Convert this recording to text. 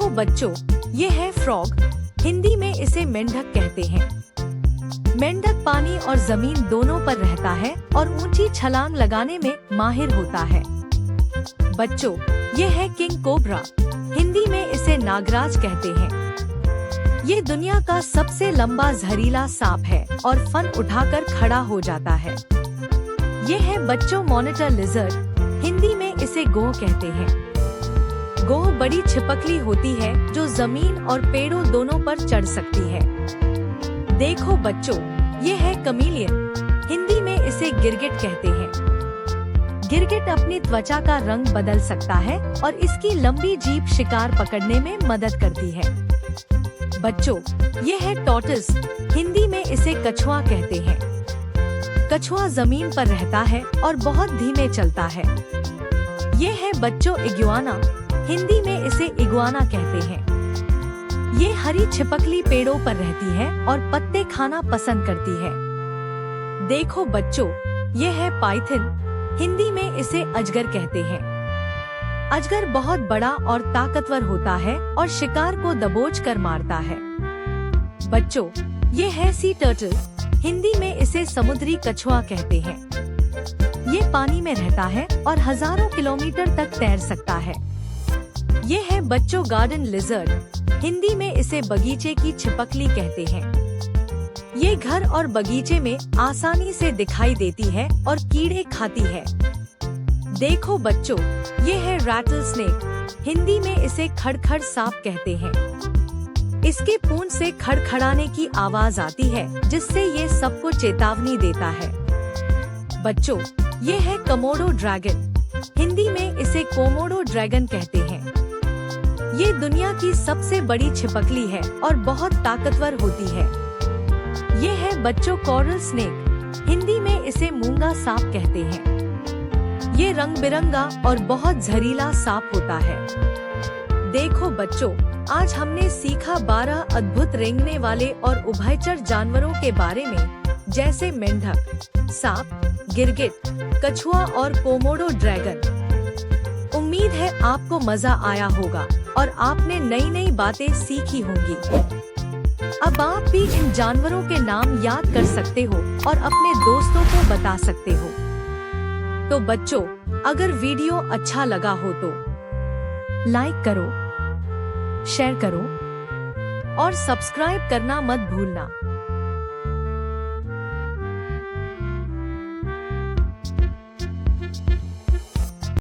देखो बच्चों, ये है फ्रॉग। हिंदी में इसे मेंढक कहते हैं। मेंढक पानी और जमीन दोनों पर रहता है और ऊंची छलांग लगाने में माहिर होता है। बच्चों, ये है किंग कोबरा। हिंदी में इसे नागराज कहते हैं। ये दुनिया का सबसे लंबा जहरीला सांप है और फन उठाकर खड़ा हो जाता है। ये है बच्चों मॉनिटर लिजर्ड। हिंदी में इसे गोह कहते हैं। गोह बड़ी छिपकली होती है जो जमीन और पेड़ों दोनों पर चढ़ सकती है। देखो बच्चों, ये है कमीलियन। हिंदी में इसे गिरगिट कहते हैं। गिरगिट अपनी त्वचा का रंग बदल सकता है और इसकी लंबी जीभ शिकार पकड़ने में मदद करती है। बच्चों, ये है टॉर्टोइस। हिंदी में इसे कछुआ कहते हैं। कछुआ जमीन पर रहता है और बहुत धीमे चलता है। ये है बच्चों इग्वाना। हिंदी में इसे इग्वाना कहते हैं। ये हरी छिपकली पेड़ों पर रहती है और पत्ते खाना पसंद करती है। देखो बच्चों, ये है पाइथन। हिंदी में इसे अजगर कहते हैं। अजगर बहुत बड़ा और ताकतवर होता है और शिकार को दबोच कर मारता है। बच्चों, ये है सी टर्टल। हिंदी में इसे समुद्री कछुआ कहते हैं। ये पानी में रहता है और हजारों किलोमीटर तक तैर सकता है। ये है बच्चों गार्डन लिजर्ड। हिंदी में इसे बगीचे की छिपकली कहते हैं। ये घर और बगीचे में आसानी से दिखाई देती है और कीड़े खाती है। देखो बच्चों, ये है रैटल स्नेक। हिंदी में इसे खड़खड़ सांप कहते हैं। इसके पूंछ से खड़खड़ाने की आवाज आती है जिससे ये सबको चेतावनी देता है। बच्चों, ये है कमोडो ड्रैगन। हिंदी में इसे कोमोडो ड्रैगन कहते हैं। ये दुनिया की सबसे बड़ी छिपकली है और बहुत ताकतवर होती है। ये है बच्चों कोरल स्नेक। हिंदी में इसे मूंगा सांप कहते हैं। ये रंग बिरंगा और बहुत जहरीला सांप होता है। देखो बच्चों, आज हमने सीखा 12 अद्भुत रेंगने वाले और उभयचर जानवरों के बारे में, जैसे मेंढक, सांप, गिरगिट, कछुआ और कोमोडो ड्रैगन। उम्मीद है आपको मजा आया होगा और आपने नई नई बातें सीखी होंगी। अब आप भी इन जानवरों के नाम याद कर सकते हो और अपने दोस्तों को बता सकते हो। तो बच्चों, अगर वीडियो अच्छा लगा हो तो लाइक करो, शेयर करो और सब्सक्राइब करना मत भूलना।